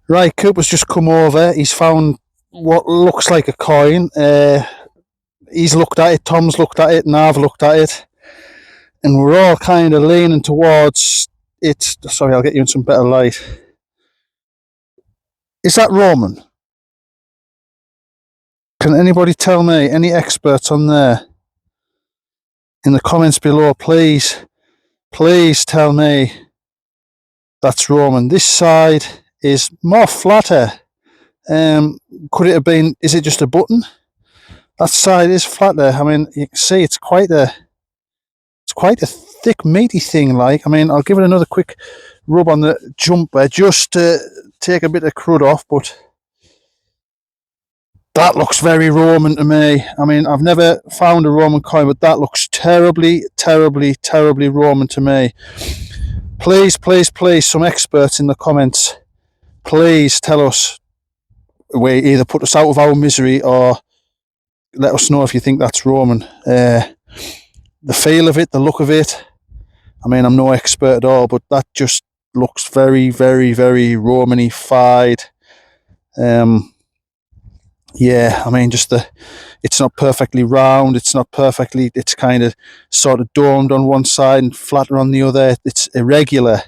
Right, Cooper's just come over. He's found what looks like a coin. He's looked at it, Tom's looked at it, and I've looked at it. And we're all kind of leaning towards it. Sorry, I'll get you in some better light. Is that Roman? Can anybody tell me, any experts on there? In the comments below, please tell me that's Roman. This side is more flatter. Could it have been, is it just a button? That side is flatter. I mean, you can see it's quite a thick, meaty thing. Like, I mean, I'll give it another quick rub on the jumper just to take a bit of crud off, but that looks very Roman to me. I mean, I've never found a Roman coin, but that looks terribly Roman to me. Please, some experts in the comments, please tell us. We either put us out of our misery or let us know if you think that's Roman. The feel of it, the look of it, I mean, I'm no expert at all, but that just looks very Romanified. Yeah, I mean, just it's not perfectly round, it's kind of sort of domed on one side and flatter on the other. It's irregular.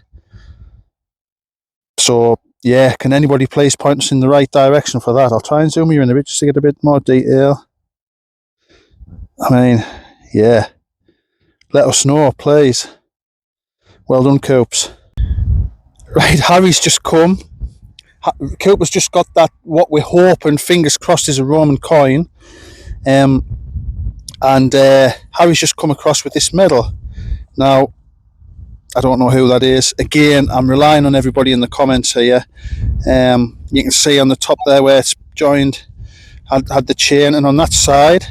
So yeah, can anybody please point us in the right direction for that? I'll try and zoom you in a bit just to get a bit more detail. I mean, yeah, let us know, please. Well done, Coops. Right, Harry's just come. Cooper's just got that, what we're hoping, fingers crossed, is a Roman coin. And Harry's just come across with this medal. Now, I don't know who that is. Again, I'm relying on everybody in the comments here. You can see on the top there where it's joined, had the chain, and on that side,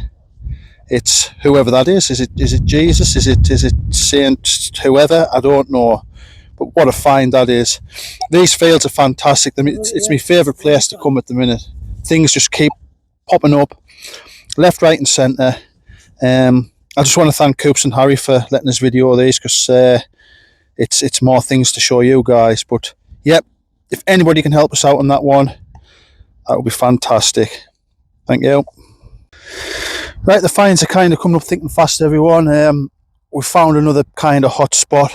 it's whoever that is. Is it Jesus? Is it Saint whoever? I don't know. But what a find that is. These fields are fantastic. It's my favourite place to come at the minute. Things just keep popping up, left, right and centre. I just want to thank Coops and Harry for letting us video these, because it's more things to show you guys. But yep, if anybody can help us out on that one, that would be fantastic. Thank you. Right, the finds are kind of coming up thick and fast, everyone. We found another kind of hot spot.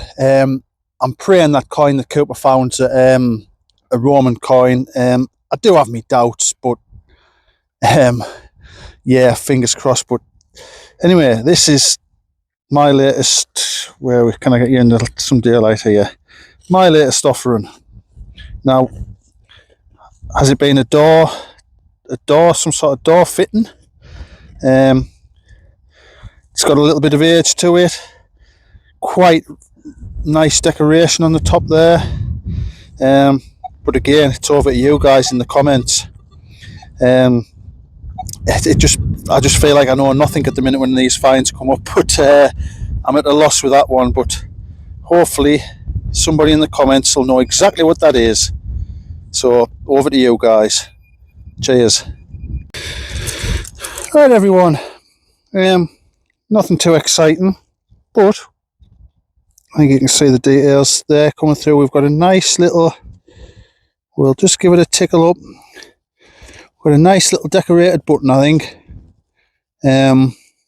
I'm praying that coin that Cooper found's a Roman coin. I do have my doubts, but yeah, fingers crossed. But anyway, this is my latest. Can I get you into some daylight here? My latest offering. Now, has it been a door, some sort of door fitting? It's got a little bit of age to it. Quite nice decoration on the top there. But again, it's over to you guys in the comments. I just feel like I know nothing at the minute when these finds come up, but I'm at a loss with that one. But hopefully somebody in the comments will know exactly what that is. So over to you guys. Cheers. Right, everyone. Nothing too exciting, but I think you can see the details there coming through. We've got a nice little, we'll just give it a tickle up. We've got a nice little decorated button, I think.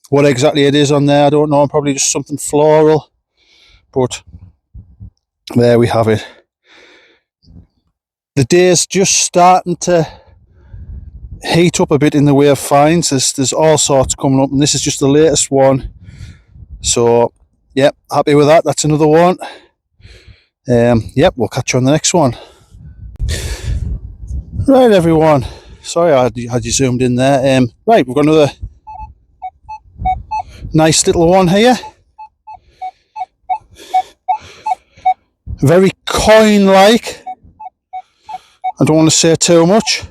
What exactly it is on there, I don't know. Probably just something floral, but there we have it. The day's just starting to heat up a bit in the way of finds. There's all sorts coming up, and this is just the latest one. So yep, happy with that. That's another one. Yep, we'll catch you on the next one. Right, everyone. Sorry I had you zoomed in there. Right, we've got another nice little one here. Very coin-like. I don't want to say too much.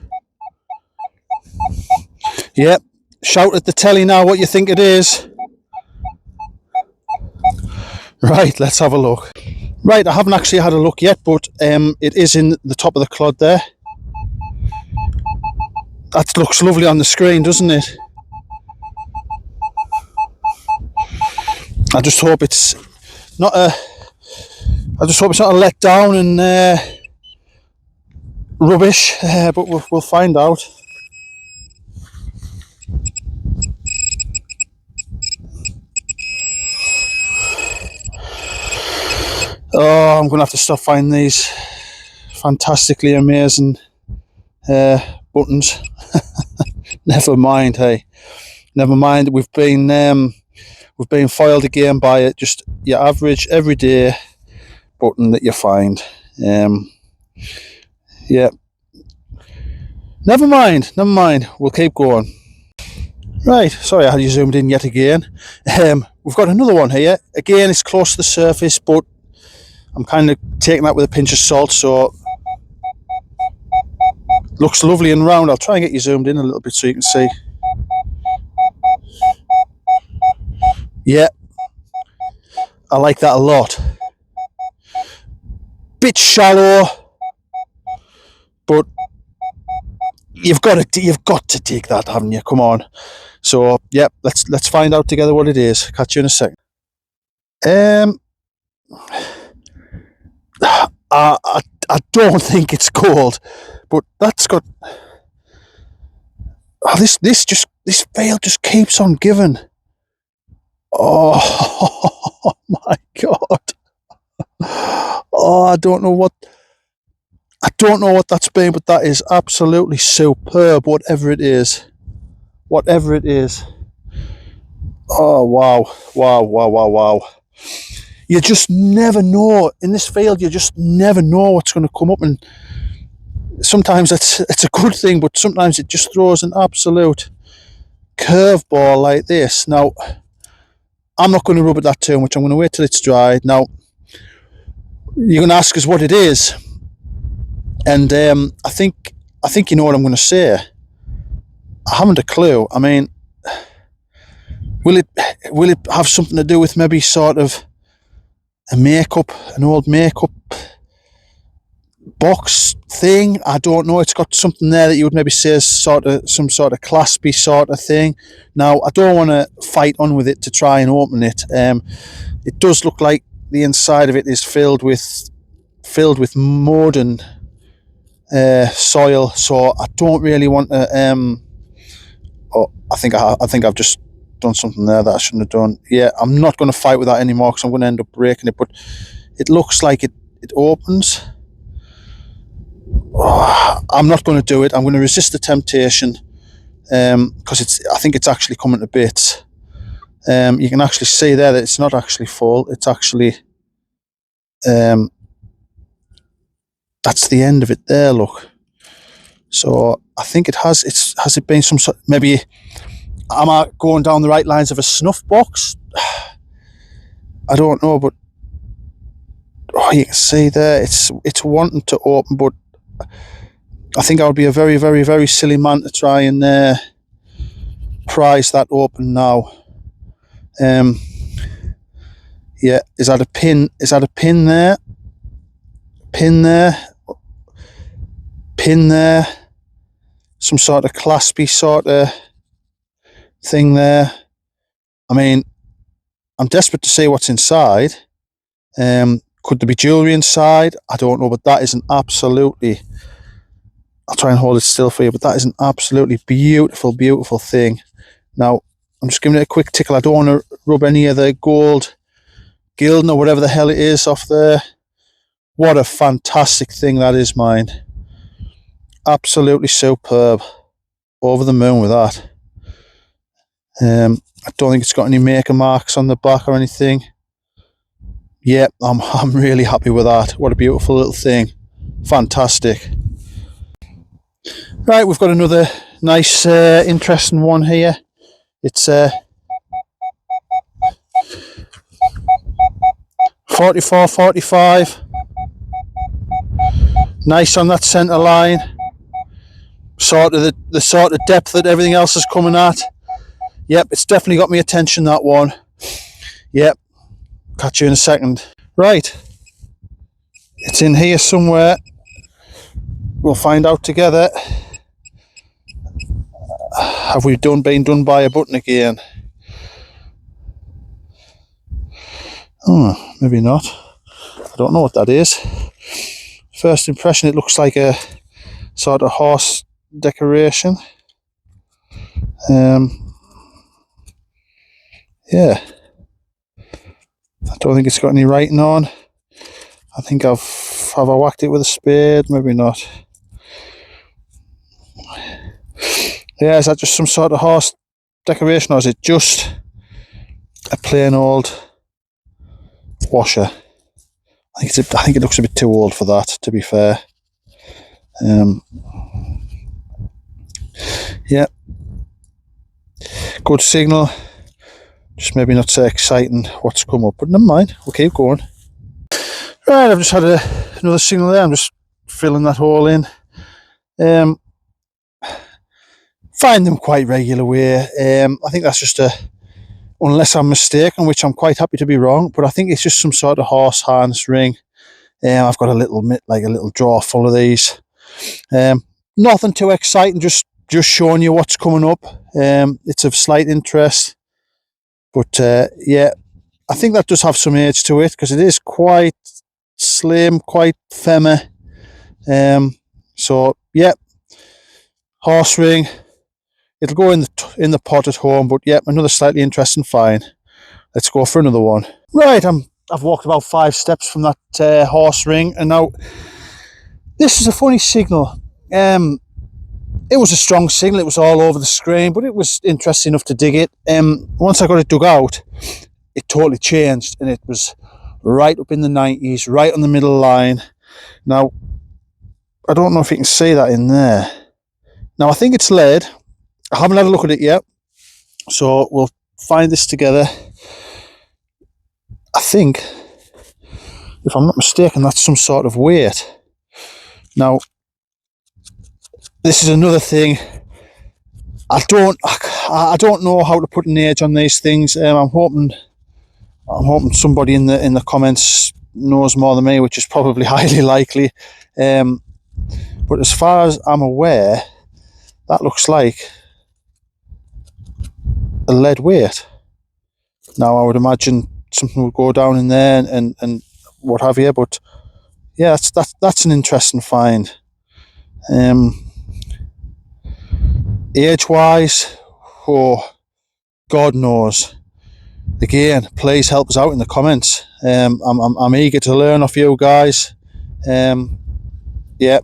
Yep, shout at the telly now what you think it is. Right, let's have a look. Right, I haven't actually had a look yet, but it is in the top of the clod there. That looks lovely on the screen, doesn't it? I just hope it's not a letdown and rubbish, but we'll find out. Oh, I'm gonna have to stop finding these fantastically amazing buttons. Never mind, hey. Never mind. We've been foiled again by just your average everyday button that you find. Yeah. Never mind. We'll keep going. Right. Sorry, I had you zoomed in yet again. We've got another one here. Again, it's close to the surface, but I'm kind of taking that with a pinch of salt, so looks lovely and round. I'll try and get you zoomed in a little bit so you can see. Yeah, I like that a lot. Bit shallow, but you've got to dig that, haven't you? Come on. So yeah, let's find out together what it is. Catch you in a second. I don't think it's gold, but that's got. Oh, this veil just keeps on giving. Oh my god! Oh, I don't know what that's been, but that is absolutely superb. Whatever it is. Oh wow! You just never know in this field. You just never know what's going to come up, and sometimes it's a good thing, but sometimes it just throws an absolute curveball like this. Now, I'm not going to rub it that too much. I'm going to wait till it's dried. Now, you're going to ask us what it is, and I think you know what I'm going to say. I haven't a clue. I mean, will it have something to do with maybe sort of an old makeup box thing? I don't know. It's got something there that you would maybe say is sort of some sort of claspy sort of thing. Now, I don't want to fight on with it to try and open it. It does look like the inside of it is filled with mud and soil. So I don't really want to. I think I've just done something there that I shouldn't have done. Yeah, I'm not going to fight with that anymore because I'm going to end up breaking it. But it looks like it opens. Oh, I'm not going to do it. I'm going to resist the temptation because I think it's actually coming to bits. You can actually see there that it's not actually full. It's actually that's the end of it there. Look. So I think it has. Has it been some sort? Maybe am I going down the right lines of a snuff box? I don't know, but you can see there it's wanting to open, but I think I would be a very, very, very silly man to try and prise that open now. Yeah, is that a pin? Is that a pin there? Pin there? Pin there? Some sort of claspy sort of thing there. I mean, I'm desperate to see what's inside. Could there be jewellery inside? I don't know, but that is an absolutely... I'll try and hold it still for you, but that is an absolutely beautiful, beautiful thing. Now, I'm just giving it a quick tickle. I don't want to rub any of the gold gilding or whatever the hell it is off there. What a fantastic thing that is, mine. Absolutely superb. Over the moon with that. I don't think it's got any maker marks on the back or anything. Yeah, I'm really happy with that. What a beautiful little thing. Fantastic. Right, we've got another nice, interesting one here. It's 44-45. Nice on that centre line. Sort of the sort of depth that everything else is coming at. Yep, it's definitely got my attention, that one. Yep, catch you in a second. Right, it's in here somewhere. We'll find out together. Have we been done by a button again? Oh, maybe not. I don't know what that is. First impression, it looks like a sort of horse decoration. Yeah, I don't think it's got any writing on. I think have I whacked it with a spade? Maybe not. Yeah, is that just some sort of horse decoration, or is it just a plain old washer? I think it looks a bit too old for that, to be fair. Yeah, good signal. Just maybe not so exciting what's come up, but never mind. We'll keep going. Right, I've just had another signal there. I'm just filling that hole in. Find them quite regular way. I think that's just unless I'm mistaken, which I'm quite happy to be wrong, but I think it's just some sort of horse harness ring. I've got a little drawer full of these. Nothing too exciting, just showing you what's coming up. It's of slight interest, but yeah, I think that does have some age to it because it is quite slim, quite femmer. So yeah, horse ring. It'll go in the pot at home, but yeah, another slightly interesting find. Let's go for another one. Right, I've walked about 5 steps from that horse ring, and now this is a funny signal. It was a strong signal. It was all over the screen, but it was interesting enough to dig it. Once I got it dug out, it totally changed, and it was right up in the 90s, right on the middle line. Now, I don't know if you can see that in there. Now, I think it's lead. I haven't had a look at it yet, so we'll find this together. I think, if I'm not mistaken, that's some sort of weight. Now, this is another thing. I don't know how to put an age on these things. I'm hoping somebody in the comments knows more than me, which is probably highly likely. But as far as I'm aware, that looks like a lead weight. Now, I would imagine something would go down in there and what have you, but yeah, that's an interesting find. Age-wise, oh, God knows. Again, please help us out in the comments. I'm eager to learn off you guys. Yeah.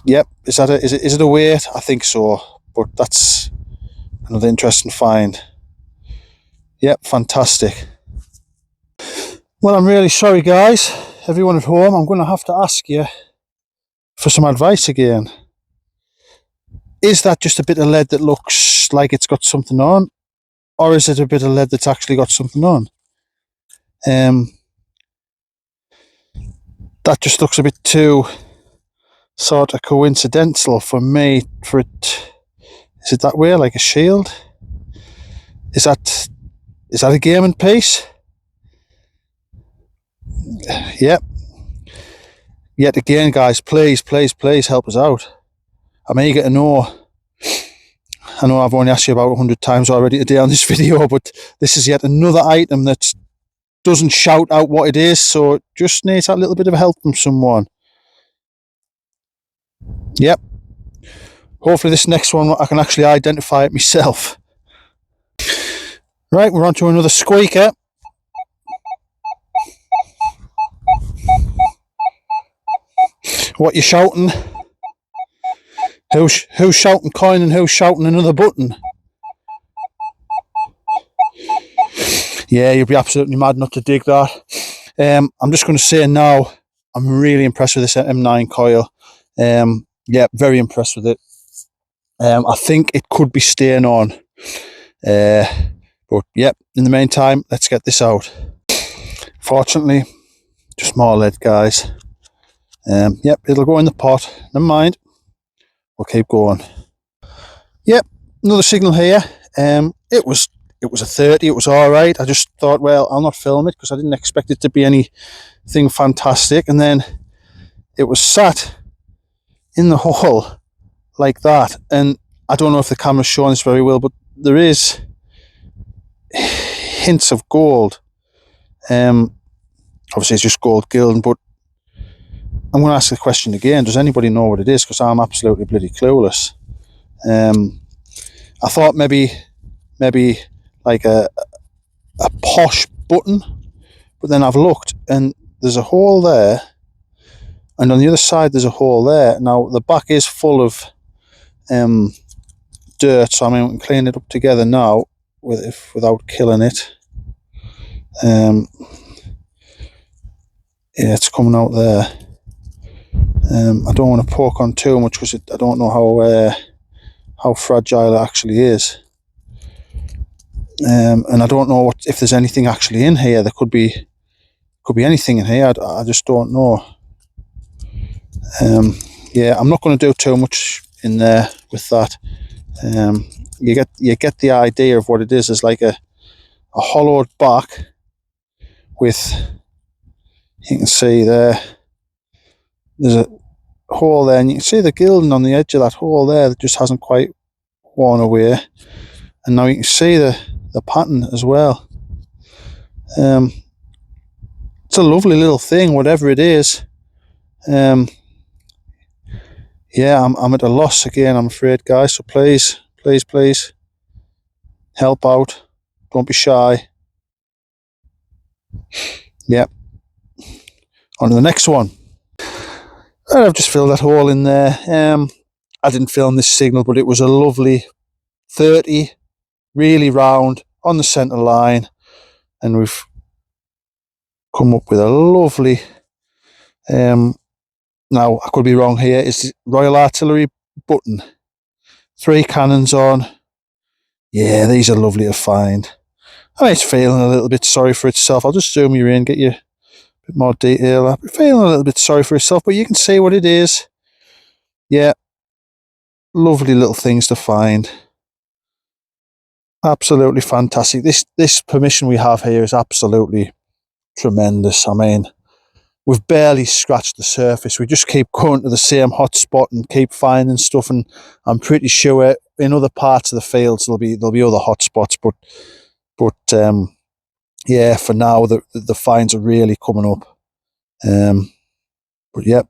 Yep. Is it a weight? I think so. But that's another interesting find. Yep, fantastic. Well, I'm really sorry, guys. Everyone at home, I'm going to have to ask you for some advice again. Is that just a bit of lead that looks like it's got something on? Or is it a bit of lead that's actually got something on? That just looks a bit too sort of coincidental for me for it. Is it that way, like a shield? Is that a gaming piece? Yep. Yet again, guys, please help us out. I'm eager to know. I know I've only asked you about 100 times already today on this video, but this is yet another item that doesn't shout out what it is, so it just needs that little bit of help from someone. Yep. Hopefully this next one I can actually identify it myself. Right, we're on to another squeaker. What you shouting? Who's shouting coin and who's shouting another button? Yeah, you'd be absolutely mad not to dig that. I'm just going to say now, I'm really impressed with this M9 coil. Yeah, very impressed with it. I think it could be staying on. But yeah, in the meantime, let's get this out. Fortunately, just more lead, guys. Yep, it'll go in the pot. Never mind. We'll keep going. Yep, another signal here. It was a 30. It was all right. I just thought, well, I'll not film it because I didn't expect it to be anything fantastic. And then it was sat in the hole like that. And I don't know if the camera's showing this very well, but there is hints of gold. Obviously it's just gold gilding, but I'm going to ask the question again, does anybody know what it is? Because I'm absolutely bloody clueless. I thought maybe like a posh button, but then I've looked and there's a hole there, and on the other side there's a hole there. Now the back is full of dirt, so I mean we can clean it up together now without killing it. Yeah, it's coming out there. I don't want to poke on too much because I don't know how fragile it actually is. And I don't know if there's anything actually in here. There could be anything in here. I just don't know. Yeah, I'm not going to do too much in there with that. You get the idea of what it is. It's like a hollowed back with, you can see there's a hole there, and you can see the gilding on the edge of that hole there that just hasn't quite worn away. And now you can see the pattern as well. It's a lovely little thing, whatever it is. Yeah, I'm at a loss again, I'm afraid, guys. So please help out. Don't be shy. Yep. On to the next one. And I've just filled that hole in there. I didn't film this signal, but it was a lovely 30, really round on the centre line, and we've come up with a lovely. Now I could be wrong here. It's Royal Artillery button. 3 cannons on. Yeah, these are lovely to find. I mean, it's feeling a little bit sorry for itself. I'll just zoom you in, get you a bit more detail. I'm feeling a little bit sorry for itself, but you can see what it is. Yeah, lovely little things to find. Absolutely fantastic. This permission we have here is absolutely tremendous. I mean, we've barely scratched the surface. We just keep going to the same hot spot and keep finding stuff, and I'm pretty sure in other parts of the fields there'll be other hot spots, but yeah, for now the finds are really coming up. But yep,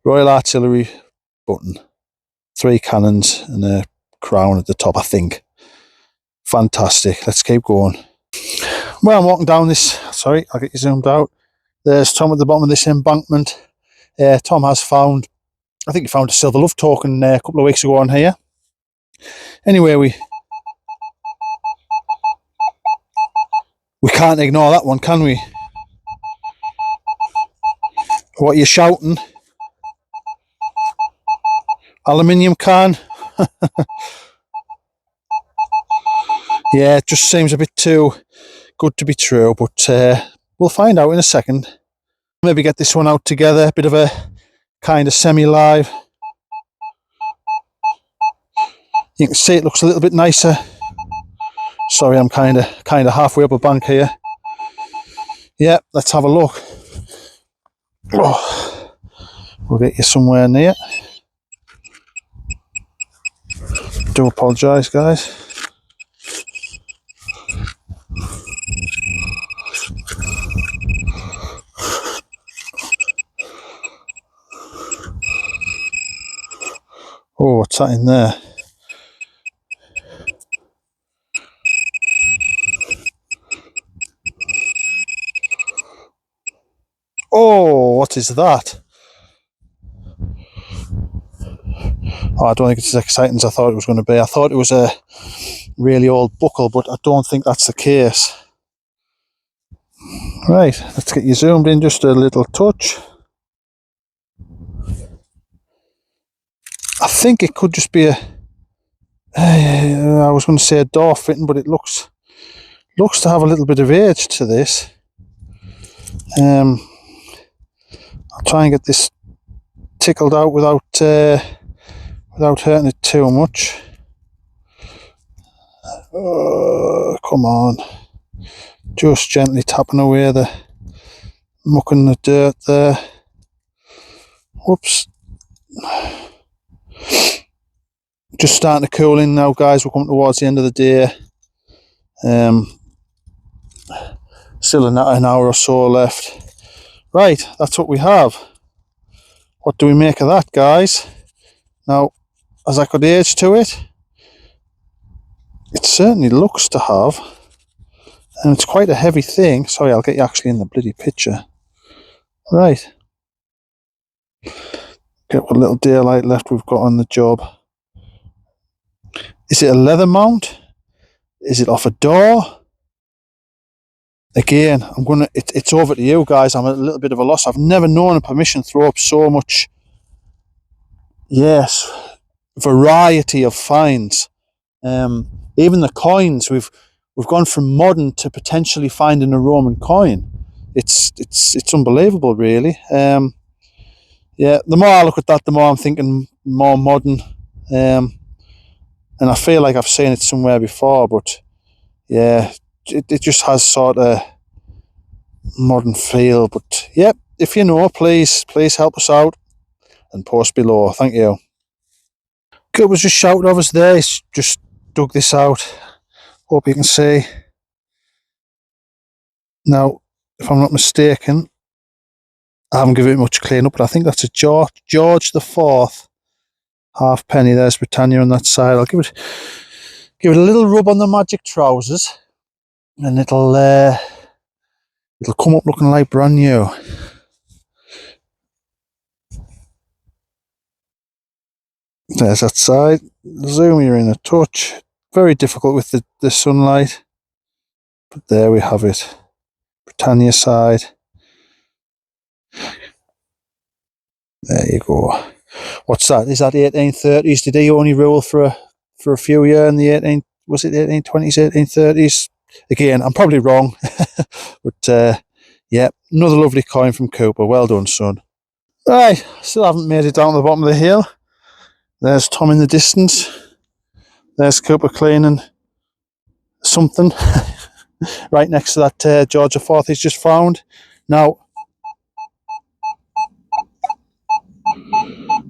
Royal Artillery button, 3 cannons and a crown at the top, I think. Fantastic. Let's keep going. Well, I'm walking down this. Sorry, I'll get you zoomed out. There's Tom at the bottom of this embankment. Tom has found, I think he found a silver love token a couple of weeks ago on here. Anyway, we can't ignore that one, can we? What are you shouting? Aluminium can? Yeah, it just seems a bit too good to be true, but we'll find out in a second. Maybe get this one out together, a bit of a kind of semi-live. You can see it looks a little bit nicer. Sorry, I'm kind of halfway up a bank here. Yeah, let's have a look. Oh, we'll get you somewhere near. Do apologise, guys. Oh, what's that in there? Oh, what is that? Oh, I don't think it's as exciting as I thought it was going to be. I thought it was a really old buckle, but I don't think that's the case. Right, let's get you zoomed in just a little touch. I think it could just be I was going to say a door fitting, but it looks to have a little bit of age to this. I'll try and get this tickled out without hurting it too much. Come on, just gently tapping away the muck and the dirt there. Whoops. Just starting to cool in now, guys. We're coming towards the end of the day. Still an hour or so left. Right, that's what we have. What do we make of that, guys? Now, as I could age to it, it certainly looks to have, and it's quite a heavy thing. Sorry, I'll get you actually in the bloody picture. Right. Get what little daylight left we've got on the job. Is it a leather mount? Is it off a door? Again, it's over to you guys. I'm at a little bit of a loss. I've never known a permission throw up so much, yes, variety of finds. Even the coins, we've gone from modern to potentially finding a Roman coin. It's unbelievable, really. Yeah, the more I look at that, the more I'm thinking more modern. And I feel like I've seen it somewhere before, but yeah, it just has sort of modern feel. But yeah, if you know, please help us out and post below. Thank you. Kurt was just shouting of us there. He's just dug this out. Hope you can see. Now, if I'm not mistaken, I haven't given it much clean up, but I think that's a George the Fourth halfpenny. There's Britannia on that side. I'll give it a little rub on the magic trousers, and it'll come up looking like brand new. There's that side. Zoom you in a touch. Very difficult with the sunlight, but there we have it. Britannia side. There you go. What's that? Is that 1830s? Did he only rule for a few years in the 1820s, 1830s? Again, I'm probably wrong, but yeah, another lovely coin from Cooper. Well done, son. Right, still haven't made it down to the bottom of the hill. There's Tom in the distance. There's Cooper cleaning something right next to that George IV he's just found. Now,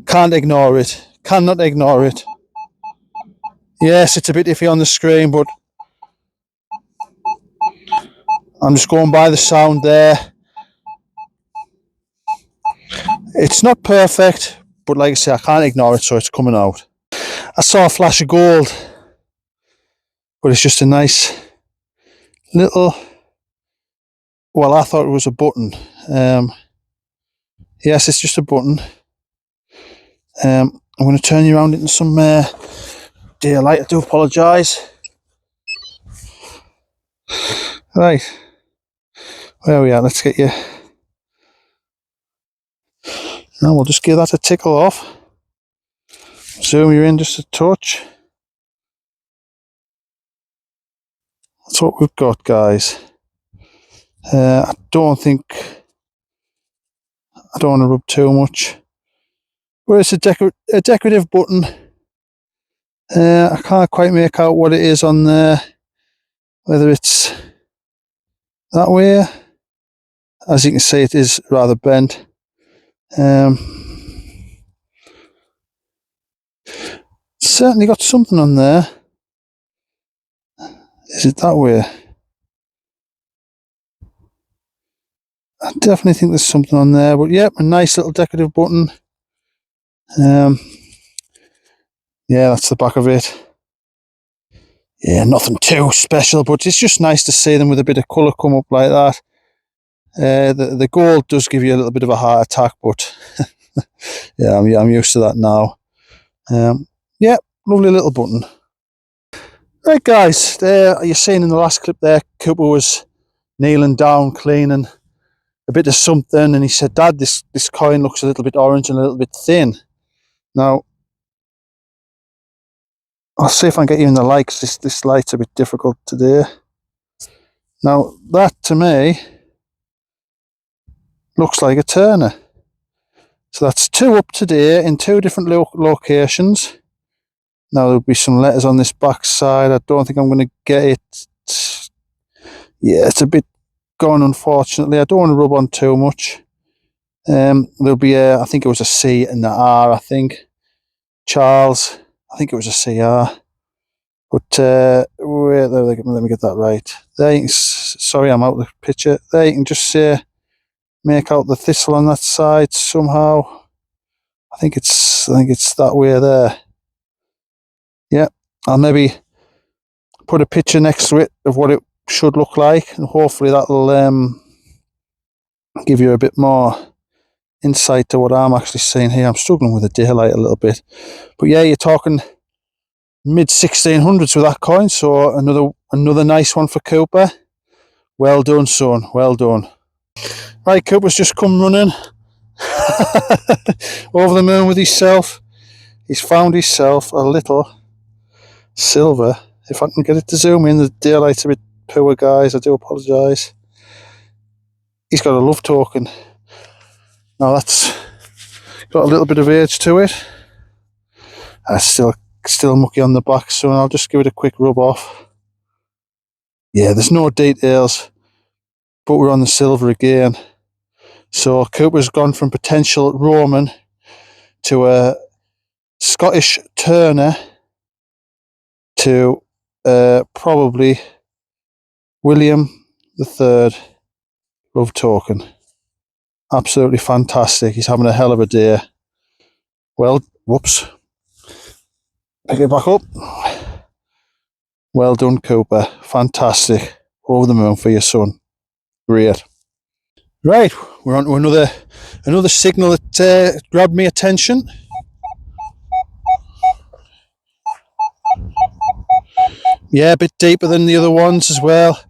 can't ignore it. Cannot ignore it. Yes, it's a bit iffy on the screen, but I'm just going by the sound there. It's not perfect, but like I say, I can't ignore it, so it's coming out. I saw a flash of gold, but it's just a nice little, well, I thought it was a button. Yes, it's just a button. I'm going to turn you around into some daylight. I do apologise. Right, where are we at? Let's get you. Now we'll just give that a tickle off. Zoom you in just a touch. That's what we've got, guys. I don't want to rub too much. But it's a decorative button. I can't quite make out what it is on there. Whether it's that way. As you can see, it is rather bent. Certainly got something on there. Is it that way? I definitely think there's something on there, but yep, a nice little decorative button. Yeah, that's the back of it. Yeah, nothing too special, but it's just nice to see them with a bit of colour come up like that. The gold does give you a little bit of a heart attack, but yeah, I'm used to that now. Yeah, lovely little button. Right, guys, there you're seeing in the last clip there, Cooper was kneeling down, cleaning a bit of something, and he said, "Dad, this coin looks a little bit orange and a little bit thin." Now, I'll see if I can get you in the light, because this light's a bit difficult today. Now, that to me looks like a turner. So that's two up today in two different locations. Now there'll be some letters on this back side. I don't think I'm going to get it. Yeah, it's a bit gone, unfortunately. I don't want to rub on too much. There'll be I think it was a C and an R, I think. Charles, I think it was a CR. But wait, let me get that right. There, sorry, I'm out of the picture. There, you can just make out the thistle on that side somehow. I think it's that way there. Yeah, I'll maybe put a picture next to it of what it should look like, and hopefully that'll give you a bit more insight to what I'm actually seeing here. I'm struggling with the daylight a little bit, but yeah, you're talking mid 1600s with that coin. So another nice one for Cooper. Well done, son. Well done. Right, Cooper's just come running over the moon with himself. He's found himself a little silver. If I can get it to zoom in, the daylight's a bit poor, guys. I do apologise. He's got a love token. Now that's got a little bit of age to it. Still mucky on the back, so I'll just give it a quick rub off. Yeah, there's no details, but we're on the silver again. So Cooper's gone from potential Roman to a Scottish Turner to probably William III love token. Absolutely fantastic. He's having a hell of a day. Well, whoops. Pick it back up. Well done, Cooper. Fantastic. Over the moon for your son. Great. Right, we're on to another signal that grabbed me attention. Yeah, a bit deeper than the other ones as well.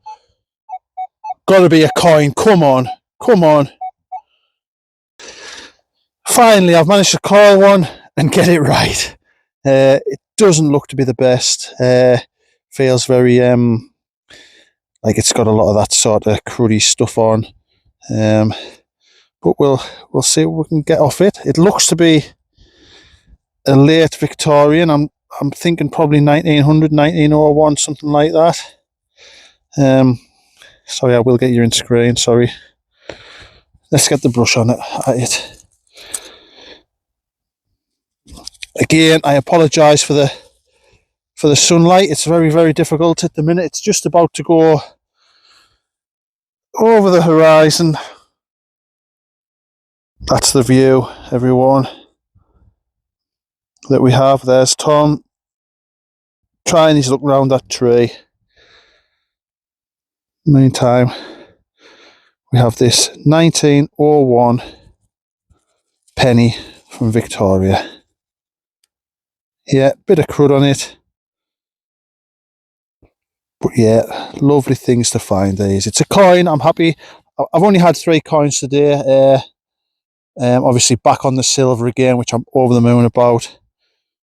Gotta be a coin. Come on. Come on. Finally, I've managed to call one and get it right. It doesn't look to be the best. Feels very like it's got a lot of that sort of cruddy stuff on. But we'll see what we can get off it. It looks to be a late Victorian. I'm thinking probably 1900, 1901, something like that. Sorry, I will get you in screen. Sorry. Let's get the brush on it. Again, I apologise for the sunlight. It's very, very difficult at the minute. It's just about to go over the horizon. That's the view, everyone, that we have. There's Tom trying his look round that tree. Meantime, we have this 1901 penny from Victoria. Yeah, bit of crud on it. But yeah, lovely things to find these. It's a coin. I'm happy. I've only had 3 coins today. Obviously back on the silver again, which I'm over the moon about.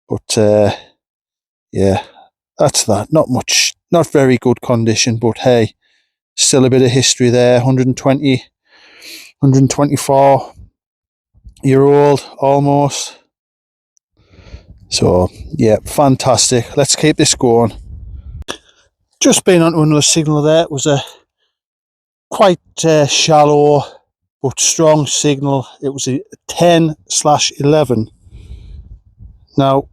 But yeah, that's that. Not much, not very good condition, but hey, still a bit of history there. 124-year-old almost. So yeah, fantastic. Let's keep this going. Just been onto another signal there. It was a quite shallow but strong signal. It was a 10/11. Now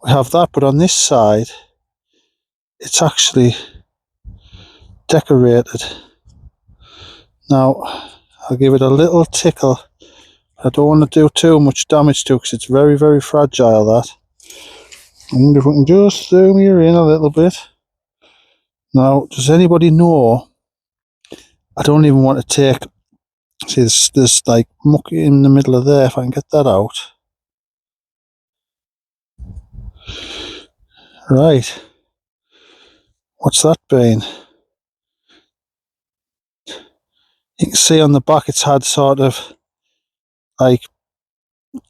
we have that, but on this side it's actually decorated. Now I'll give it a little tickle. I don't want to do too much damage to it because it's very, very fragile, that. I wonder if we can just zoom you in a little bit. Now, does anybody know? I don't even want to take. See, there's like muck in the middle of there. If I can get that out. Right. What's that been? You can see on the back it's had sort of like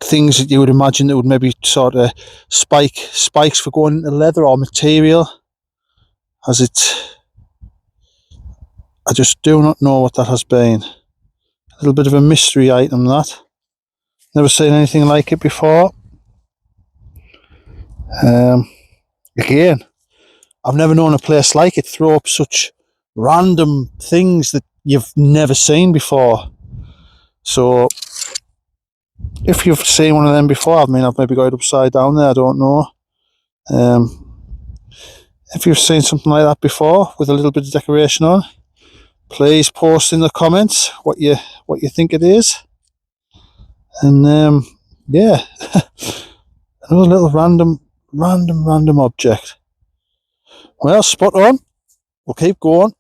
things that you would imagine that would maybe sort of spikes for going into leather or material. As it, I just do not know what that has been. A little bit of a mystery item, that. Never seen anything like it before. Again, I've never known a place like it throw up such random things that you've never seen before. So if you've seen one of them before, I mean, I've maybe got it upside down there, I don't know. If you've seen something like that before with a little bit of decoration on, please post in the comments what you think it is. And yeah, another little random object. Well, spot on. We'll keep going.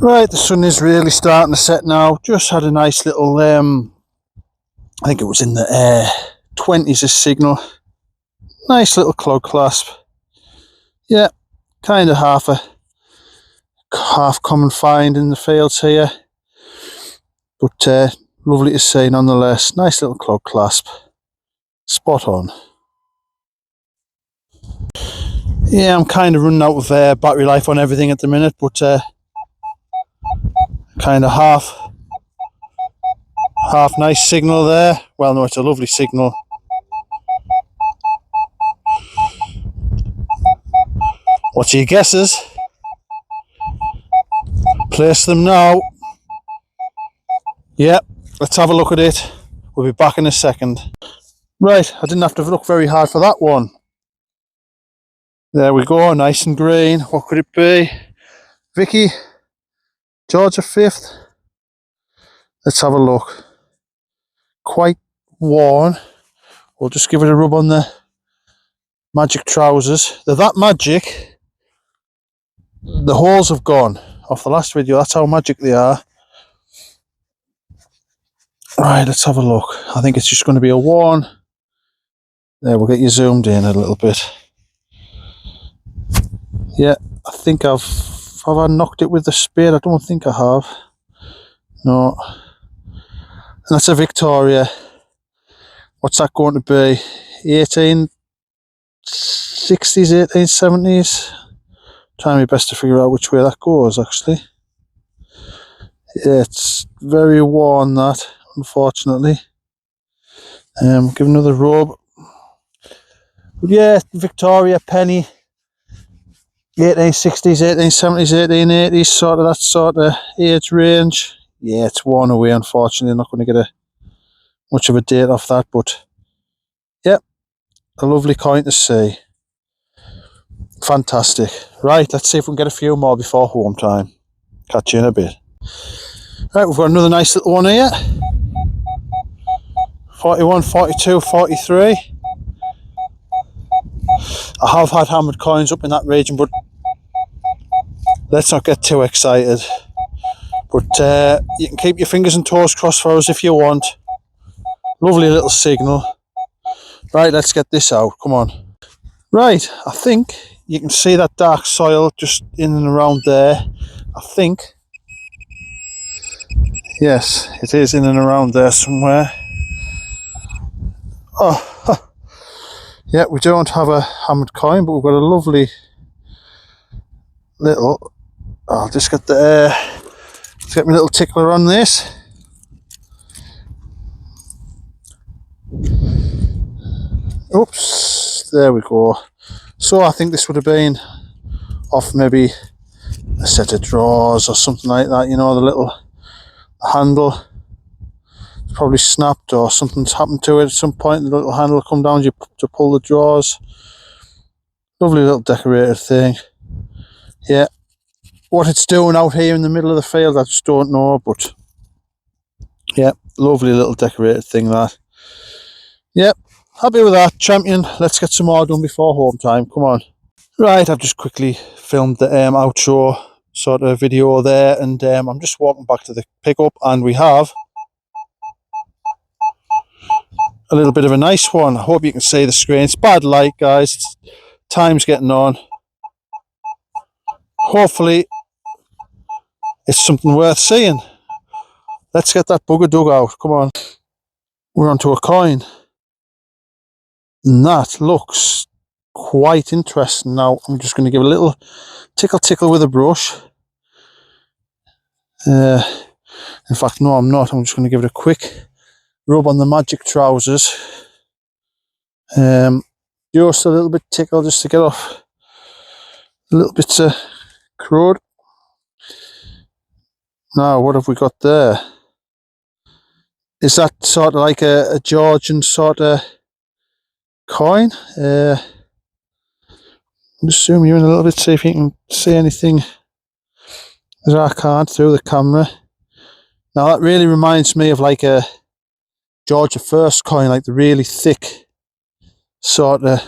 Right, the sun is really starting to set now. Just had a nice little, I think it was in the 20s a signal. Nice little cloud clasp. Yeah, kind of half common find in the fields here. But lovely to see nonetheless. Nice little cloud clasp. Spot on. Yeah, I'm kind of running out of battery life on everything at the minute, but kind of half nice signal there. Well, no, it's a lovely signal. What's your guesses? Place them now. Yep, let's have a look at it. We'll be back in a second. Right, I didn't have to look very hard for that one. There we go, nice and green. What could it be? Vicky, Georgia 5th. Let's have a look. Quite worn. We'll just give it a rub on the magic trousers. They're that magic. The holes have gone off the last video. That's how magic they are. Right, let's have a look. I think it's just going to be a worn. There, we'll get you zoomed in a little bit. Yeah, I think have I knocked it with the spade? I don't think I have. No. And that's a Victoria. What's that going to be? 1860s, 1870s? Trying my best to figure out which way that goes, actually. Yeah, it's very worn, that, unfortunately. Give another rub. But yeah, Victoria, penny. 1860s, 1870s, 1880s, sort of that sort of age range. Yeah, it's worn away, unfortunately. Not going to get much of a date off that, but yeah, a lovely coin to see. Fantastic. Right, let's see if we can get a few more before home time. Catch you in a bit. Right, we've got another nice little one here. 41, 42, 43. I have had hammered coins up in that region, but let's not get too excited. But you can keep your fingers and toes crossed for us if you want. Lovely little signal. Right, let's get this out. Come on. Right, I think you can see that dark soil just in and around there. I think. Yes, it is in and around there somewhere. Oh, yeah, we don't have a hammered coin, but we've got a lovely little. I'll just get the. Let's get my little tickler on this. Oops, there we go. So I think this would have been off maybe a set of drawers or something like that, you know, the little handle. It's probably snapped or something's happened to it at some point. The little handle will come down to pull the drawers. Lovely little decorated thing. Yeah. What it's doing out here in the middle of the field, I just don't know, but yeah, lovely little decorated thing, that. Yep, happy with that, champion. Let's get some more done before home time. Come on. Right, I've just quickly filmed the outro sort of video there, and I'm just walking back to the pickup, and we have a little bit of a nice one. I hope you can see the screen. It's bad light, guys. Time's getting on. Hopefully it's something worth seeing. Let's get that bugger dug out. Come on. We're onto a coin. And that looks quite interesting. Now I'm just going to give a little tickle with a brush. In fact, no, I'm not. I'm just going to give it a quick rub on the magic trousers. Just a little bit tickle, just to get off a little bit of crud. Now, what have we got there? Is that sort of like a Georgian sort of coin? I'll just zoom you in a little bit, see if you can see anything as I can't through the camera. Now that really reminds me of like a George I coin, like the really thick sort of,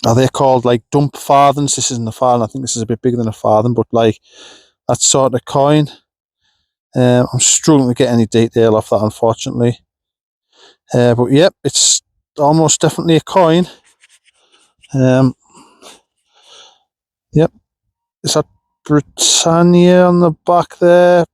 are they called like dump farthings? This isn't a farthing, I think this is a bit bigger than a farthing, but like that sort of coin. I'm struggling to get any detail off that, unfortunately. But yep, it's almost definitely a coin. Yep, is that Britannia on the back there?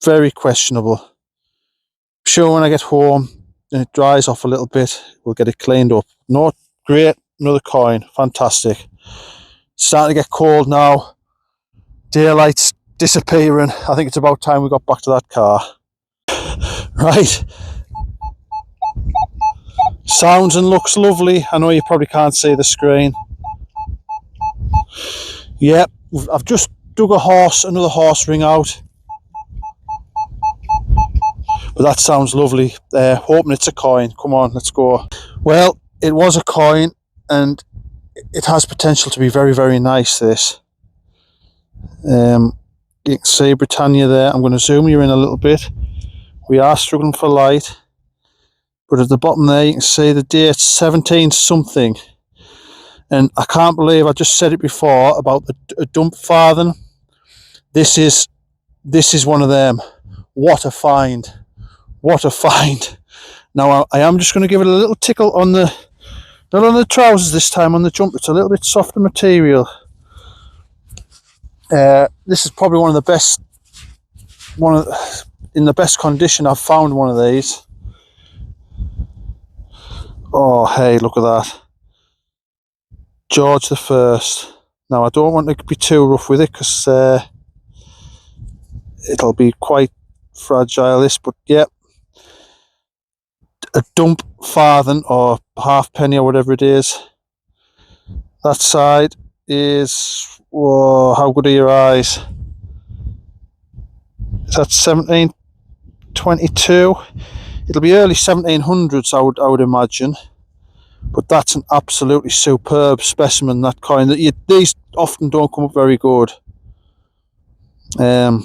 Very questionable. I'm sure when I get home and it dries off a little bit, we'll get it cleaned up. No, great, another coin, fantastic. It's starting to get cold now. Daylight's disappearing. I think it's about time we got back to that car. Right. Sounds and looks lovely. I know you probably can't see the screen. Yep, I've just dug another horse ring out. But that sounds lovely. Hoping it's a coin. Come on, let's go. Well, it was a coin, and it has potential to be very, very nice, this. You can see Britannia there. I'm going to zoom you in a little bit. We are struggling for light. But at the bottom there, you can see the date, 17 something. And I can't believe I just said it before about the dump farthing. This is one of them. What a find. What a find. Now I am just going to give it a little tickle on the, not on the trousers this time, on the jumper. It's a little bit softer material. This is probably one of the best, in the best condition I've found one of these. Oh, hey, look at that. George I. Now, I don't want to be too rough with it because it'll be quite fragile, this, but yeah. A dump farthing or halfpenny or whatever it is. That side is, whoa, how good are your eyes? Is that 1722? It'll be early 1700s, I would imagine. But that's an absolutely superb specimen, that coin. These often don't come up very good. But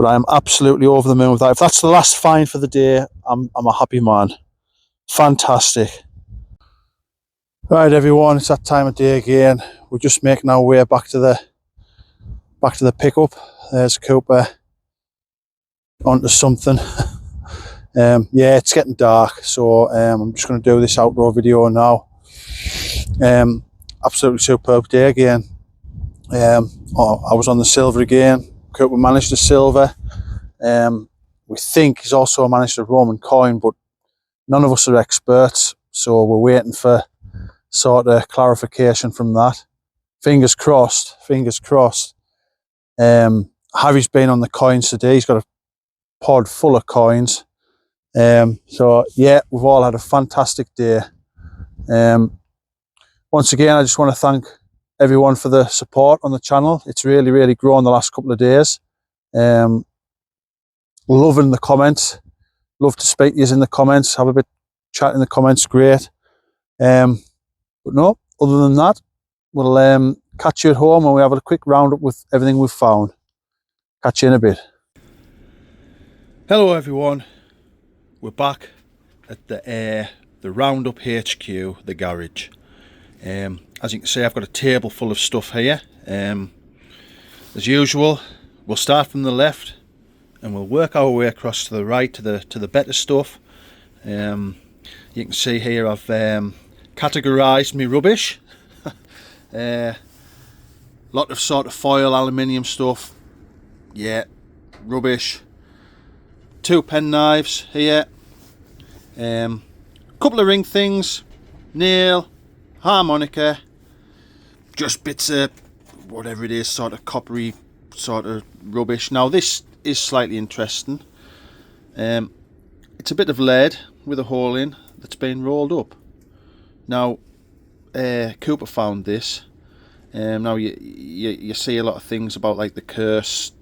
I am absolutely over the moon with that. If that's the last find for the day, I'm a happy man. Fantastic. Right, everyone, it's that time of day again. We're just making our way back to the pickup. There's Cooper onto something. Yeah, it's getting dark, so I'm just going to do this outdoor video now. Absolutely superb day again. I was on the silver again. Cooper managed the silver. We think he's also managed a Roman coin, but none of us are experts, so we're waiting for sort of clarification from that. Fingers crossed, fingers crossed. Harry's been on the coins today. He's got a pod full of coins. So yeah, we've all had a fantastic day. Once again, I just want to thank everyone for the support on the channel. It's really, really grown the last couple of days. Loving the comments. Love to speak to you in the comments. Have a bit chat in the comments. Great. But no, other than that, we'll catch you at home and we have a quick roundup with everything we've found. Catch you in a bit. Hello everyone. We're back at the Roundup HQ, the garage. As you can see, I've got a table full of stuff here. As usual, we'll start from the left and we'll work our way across to the right to the better stuff. You can see here I've categorised my rubbish. Lot of sort of foil, aluminium stuff. Yeah, rubbish. 2 pen knives here. Couple of ring things, nail, harmonica, just bits of whatever it is, sort of coppery sort of rubbish. Now this is slightly interesting. It's a bit of lead with a hole in that's been rolled up. Now Cooper found this. Now you see a lot of things about like the curse,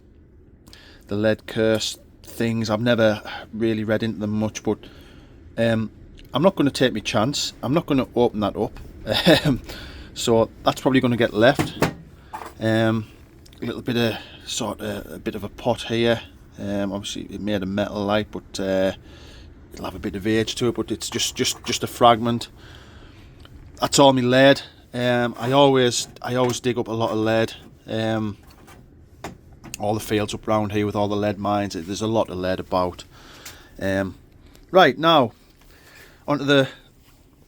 the lead curse things. I've never really read into them much, but I'm not going to take my chance. I'm not going to open that up. So that's probably going to get left. A little bit of a bit of a pot here. Obviously it made of metal like, but it'll have a bit of age to it, but it's just a fragment. That's all my lead. I always dig up a lot of lead. All the fields up round here with all the lead mines, there's a lot of lead about. Right, now onto the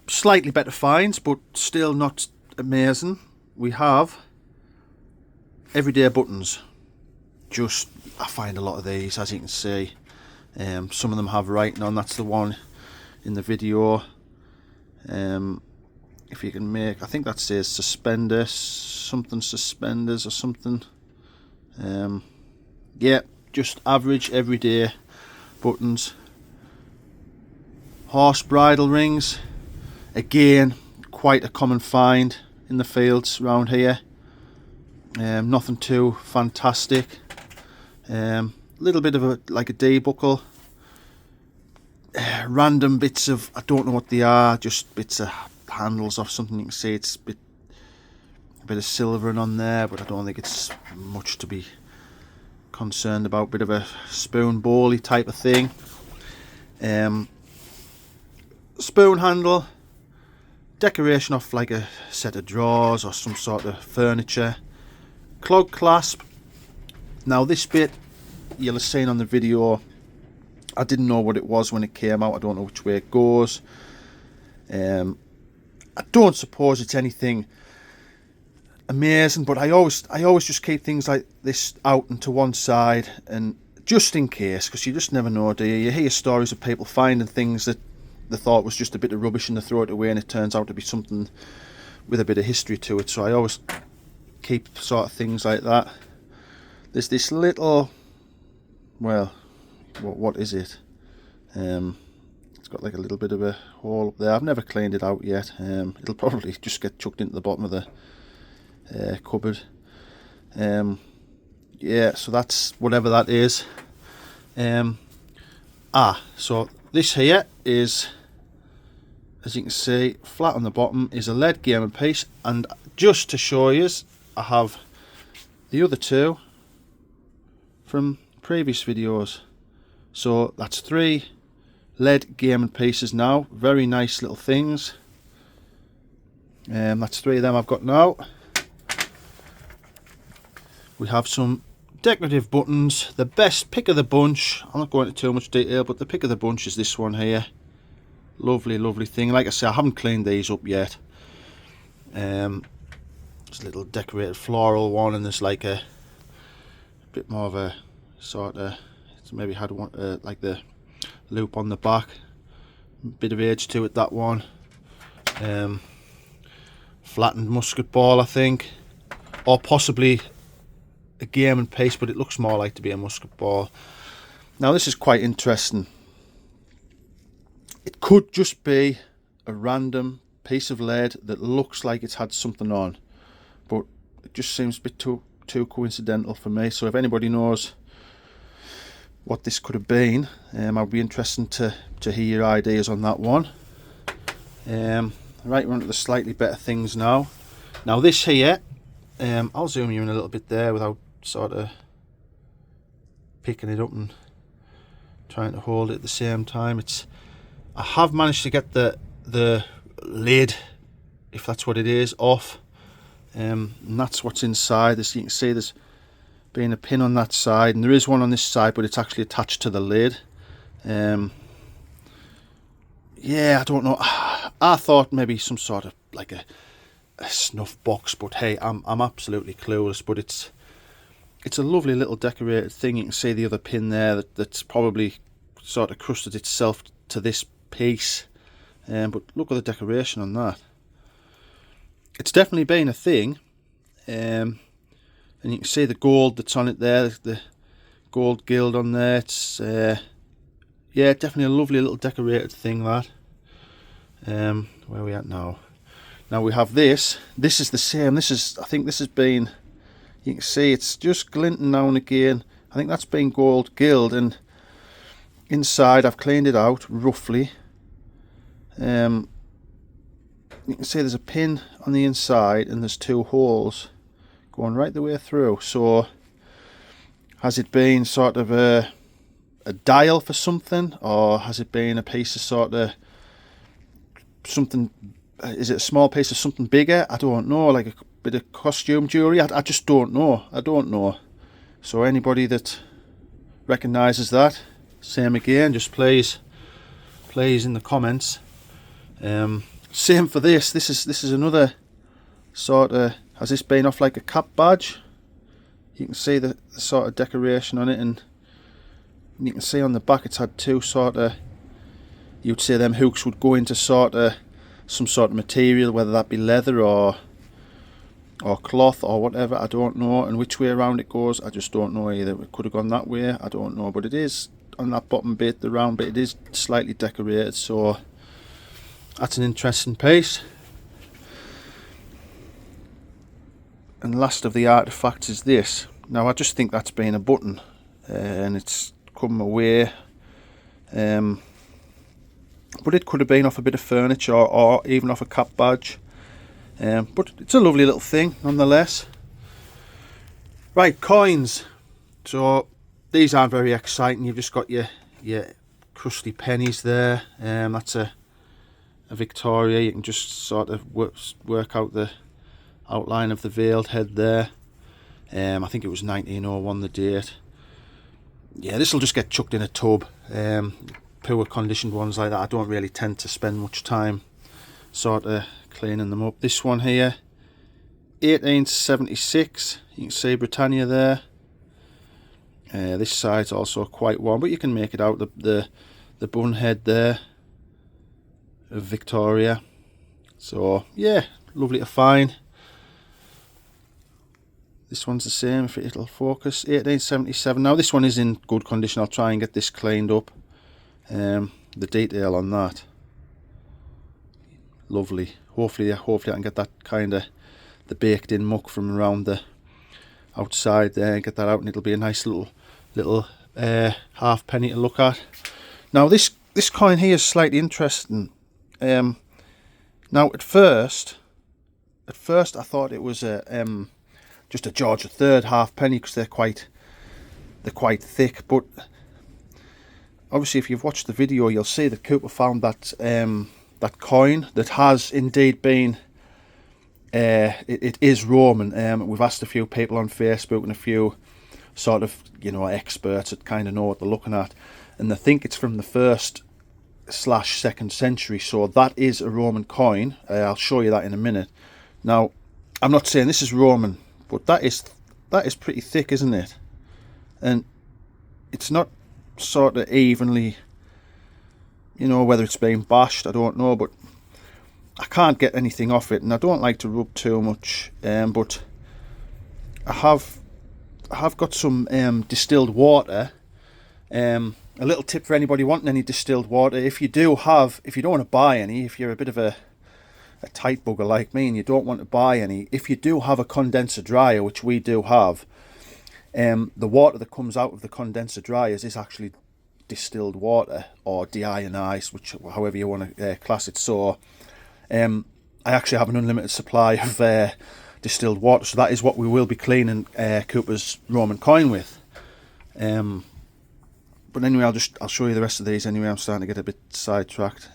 slightly better finds, but still not amazing. We have everyday buttons. I find a lot of these, as you can see. Some of them have writing on. That's the one in the video. If you can make, I think that says suspenders, something suspenders or something. Yeah, just average everyday buttons. Horse bridle rings, again quite a common find in the fields around here. Nothing too fantastic. Little bit of a D buckle. Random bits of, I don't know what they are, just bits of handles or something. You can see it's a bit of silvering on there, but I don't think it's much to be concerned about. Bit of a spoon bowly type of thing. Spoon handle, decoration off like a set of drawers or some sort of furniture. Clog clasp. Now this bit you'll have seen on the video, I didn't know what it was when it came out. I don't know which way it goes. I don't suppose it's anything amazing, but I always just keep things like this out and to one side, and just in case, because you just never know, do you? You hear stories of people finding things that they thought was just a bit of rubbish and they throw it away, and it turns out to be something with a bit of history to it. So I always keep sort of things like that. There's this little, well, what is it? It's got like a little bit of a hole up there. I've never cleaned it out yet. It'll probably just get chucked into the bottom of the cupboard. Yeah, so that's whatever that is. So this here is, as you can see, flat on the bottom, is a lead gaming piece, and just to show you, I have the other two from previous videos. So that's 3 lead gaming pieces now. Very nice little things. That's 3 of them I've got now. We have some decorative buttons. The best pick of the bunch, I'm not going into too much detail, but the pick of the bunch is this one here. Lovely, lovely thing. Like I say, I haven't cleaned these up yet. It's a little decorated floral one, and there's like a bit more of a sort of, it's maybe had one like the loop on the back. Bit of age to it, that one. Flattened musket ball, I think, or possibly a gaming piece, but it looks more like to be a musket ball. Now this is quite interesting. It could just be a random piece of lead that looks like it's had something on, but it just seems a bit too coincidental for me. So if anybody knows what this could have been, I'll be interested to hear your ideas on that one. Right, we're on to the slightly better things now. Now this here, I'll zoom you in a little bit there without sort of picking it up and trying to hold it at the same time. I have managed to get the lid, if that's what it is, off, and that's what's inside. As you can see, there's been a pin on that side, and there is one on this side, but it's actually attached to the lid. Yeah, I don't know. I thought maybe some sort of like a snuff box, but hey, I'm absolutely clueless. But it's a lovely little decorated thing. You can see the other pin there that's probably sort of crusted itself to this piece. But look at the decoration on that. It's definitely been a thing. And you can see the gold that's on it there, the gold gild on there. It's yeah, definitely a lovely little decorated thing, that. Where are we at now? Now we have this. This is the same. I think this has been, you can see it's just glinting now and again. I think that's been gold gild, and inside I've cleaned it out roughly. You can see there's a pin on the inside and there's 2 holes going right the way through. So has it been sort of a dial for something, or has it been a piece of sort of something? Is it a small piece of something bigger? I don't know, like a bit of costume jewellery. I just don't know. I don't know. So anybody that recognises that, same again, just please in the comments. Same for this. This is another sort of, has this been off like a cap badge? You can see the sort of decoration on it, and you can see on the back it's had 2 sort of, you'd say them hooks would go into sort of some sort of material, whether that be leather or cloth or whatever, I don't know. And which way around it goes, I just don't know either. It could have gone that way, I don't know. But it is on that bottom bit, the round bit, it is slightly decorated, so that's an interesting piece. And last of the artefacts is this. Now I just think that's been a button, and it's come away, but it could have been off a bit of furniture or even off a cap badge, but it's a lovely little thing nonetheless. Right, coins. So these aren't very exciting. You've just got your crusty pennies there. That's a Victoria. You can just sort of work out the outline of the veiled head there. I think it was 1901 the date. Yeah, this will just get chucked in a tub. Poor conditioned ones like that, I don't really tend to spend much time sort of cleaning them up. This one here, 1876. You can see Britannia there. This side's also quite warm, but you can make it out, the bun head there of Victoria. So yeah, lovely to find. This one's the same, if it'll focus, 1877. Now this one is in good condition. I'll try and get this cleaned up. The detail on that, lovely. Hopefully I can get that kind of the baked in muck from around the outside there and get that out, and it'll be a nice little halfpenny to look at. Now this coin here is slightly interesting. Now at first I thought it was just a George III halfpenny, because they're quite thick, but obviously if you've watched the video you'll see that Cooper found that that coin that has indeed been it is Roman. We've asked a few people on Facebook and a few sort of, you know, experts that kind of know what they're looking at, and they think it's from the 1st/2nd century, so that is a Roman coin. I'll show you that in a minute. Now I'm not saying this is Roman, but that is pretty thick, isn't it? And it's not sort of evenly, you know, whether it's been bashed, I don't know, but I can't get anything off it, and I don't like to rub too much, but I have got some distilled water. A little tip for anybody wanting any distilled water: if you don't want to buy any, if you're a bit of a tight bugger like me and you don't want to buy any, if you do have a condenser dryer, which we do have, the water that comes out of the condenser dryers is actually distilled water or deionized, which however you want to class it. So I actually have an unlimited supply of distilled water, so that is what we will be cleaning Cooper's Roman coin with. But anyway, I'll show you the rest of these anyway. I'm starting to get a bit sidetracked.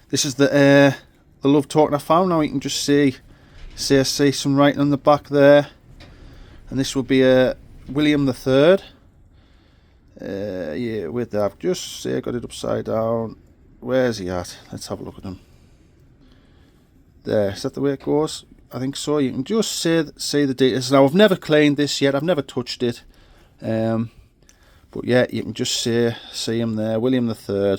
This is the love token I found. Now you can just see some writing on the back there, and this will be a William III. Yeah, with that, I've just got it upside down. Where's he at? Let's have a look at him. There, is that the way it goes? I think so. You can just see the details. Now I've never cleaned this yet. I've never touched it. But yeah, you can just see him there, William III.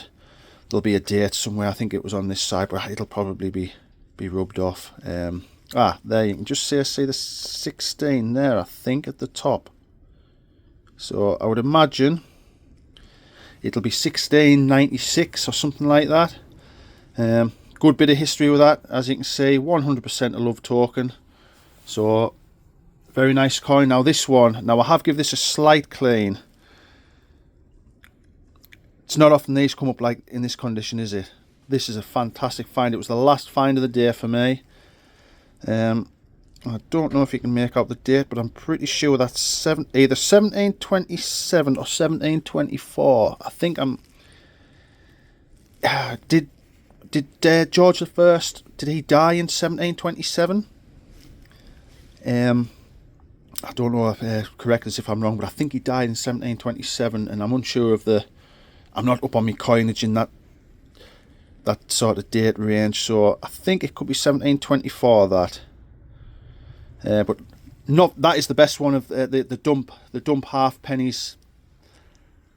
There'll be a date somewhere. I think it was on this side, but it'll probably be rubbed off. There you can just see the 16 there, I think, at the top. So I would imagine it'll be 1696 or something like that. Good bit of history with that, as you can see. 100% a love token. So very nice coin. Now this one, I have given this a slight clean. It's not often these come up like in this condition, is it? this is a fantastic find. It was the last find of the day for me. I don't know if you can make out the date, but I'm pretty sure that's either 1727 or 1724. I think I'm... Did George the First, did he die in 1727? I don't know if correct us if I'm wrong, but I think he died in 1727, and I'm unsure of the... I'm not up on my coinage in that sort of date range, so I think it could be 1724 that. But not that is the best one of the dump half pennies.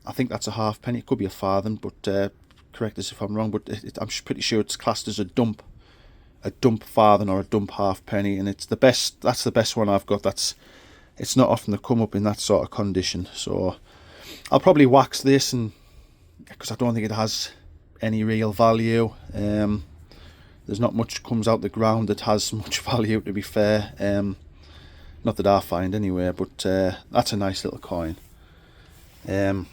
I think that's a half penny. It could be a farthing, but correct us if I'm wrong. But I'm pretty sure it's classed as a dump farthing or a dump half penny, and it's the best. That's the best one I've got. It's not often to come up in that sort of condition, so I'll probably wax this, and because I don't think it has any real value. There's not much comes out the ground that has much value, to be fair. Not that I find anyway, but that's a nice little coin. On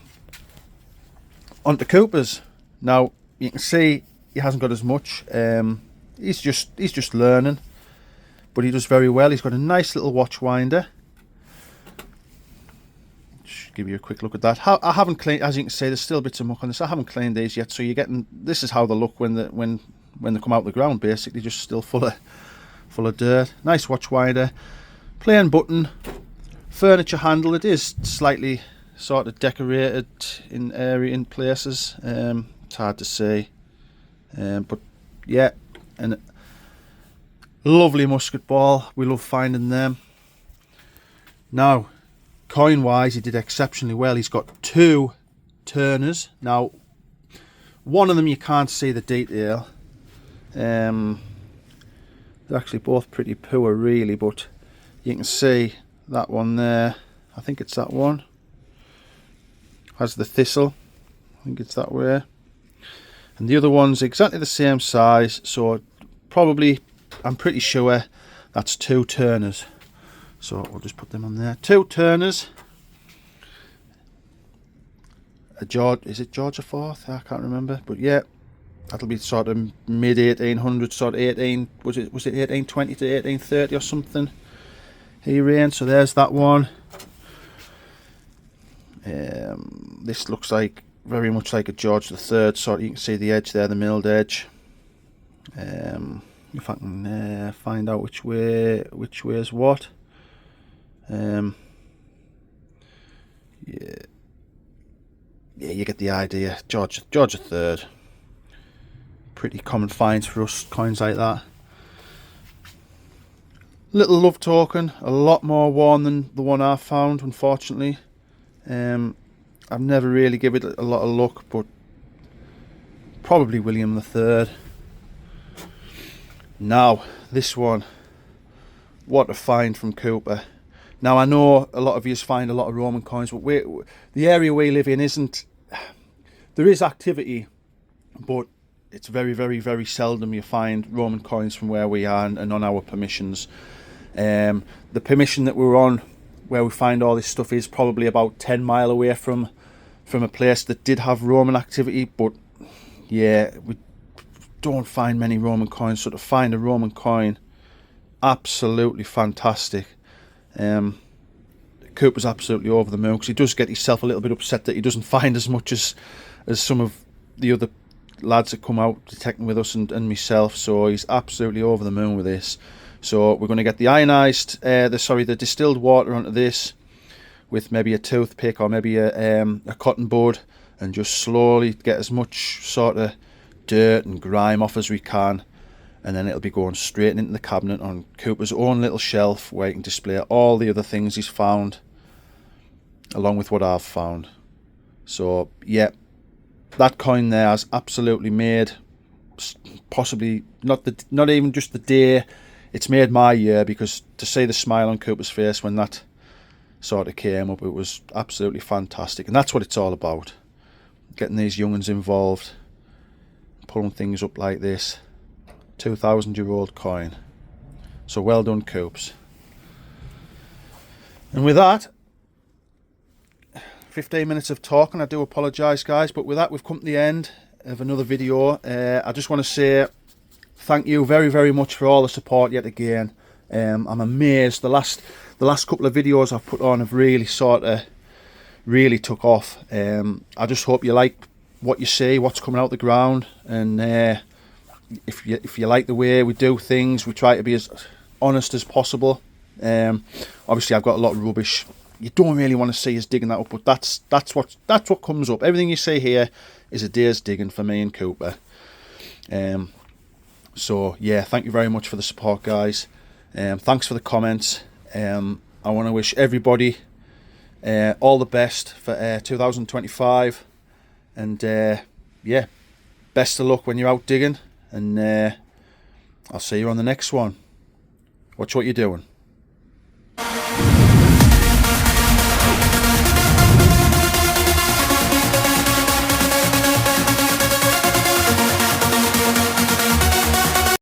to Cooper's. Now you can see he hasn't got as much. He's just learning, but he does very well. He's got a nice little watch winder. Give you a quick look at that. I haven't cleaned, as you can see, there's still bits of muck on this. I haven't cleaned these yet, so you're getting, this is how they look when they come out the ground, basically just still full of dirt. Nice watch winder, plain button, furniture handle. It is slightly sort of decorated in places. It's hard to see, but yeah, and lovely musket ball. We love finding them. Now, coin wise, he did exceptionally well. He's got 2 turners. Now, one of them you can't see the detail. They're actually both pretty poor really, but you can see that one there. I think it's that one. Has the thistle. I think it's that way. And the other one's exactly the same size, so probably, I'm pretty sure that's 2 turners. So we'll just put them on there. 2 turners. Is it George IV? I can't remember, but yeah, that'll be sort of mid 1800s, sort of 18. Was it 1820 to 1830 or something? He reigned. So there's that one. This looks like very much like a George III. Sort of, you can see the edge there, the milled edge. If I can find out which way is what. Yeah, you get the idea. George III. Pretty common finds for us, coins like that. Little love token, a lot more worn than the one I found, unfortunately. I've never really given it a lot of luck, but probably William III. Now, this one, what a find from Cooper. Now, I know a lot of you find a lot of Roman coins, but the area we live in isn't... There is activity, but it's very, very, very seldom you find Roman coins from where we are and on our permissions. The permission that we're on, where we find all this stuff, is probably about 10 mile away from a place that did have Roman activity, but yeah, we don't find many Roman coins, so to find a Roman coin, absolutely fantastic. Cooper's absolutely over the moon, because he does get himself a little bit upset that he doesn't find as much as some of the other lads that come out detecting with us and myself, so he's absolutely over the moon with this. So we're going to get the ionized, the distilled water onto this with maybe a toothpick or maybe a cotton bud, and just slowly get as much sort of dirt and grime off as we can, and then it'll be going straight into the cabinet on Cooper's own little shelf, where he can display all the other things he's found along with what I've found. So yeah, that coin there has absolutely made, possibly not even just the day, it's made my year, because to see the smile on Cooper's face when that sort of came up, it was absolutely fantastic. And that's what it's all about, getting these young'uns involved, pulling things up like this. 2,000-year-old coin. So well done, Coops. And with that, 15 minutes of talking. I do apologise, guys, but with that, we've come to the end. of another video. I just want to say thank you very, very much for all the support yet again. I'm amazed. The last couple of videos I've put on have really really took off. I just hope you like what you see, what's coming out the ground, and if you like the way we do things, we try to be as honest as possible. Obviously I've got a lot of rubbish you don't really want to see us digging that up, but that's what comes up. Everything you see here is a day's digging for me and Cooper. So yeah, thank you very much for the support, guys. Thanks for the comments. I want to wish everybody all the best for 2025, and yeah, best of luck when you're out digging, and I'll see you on the next one. Watch what you're doing.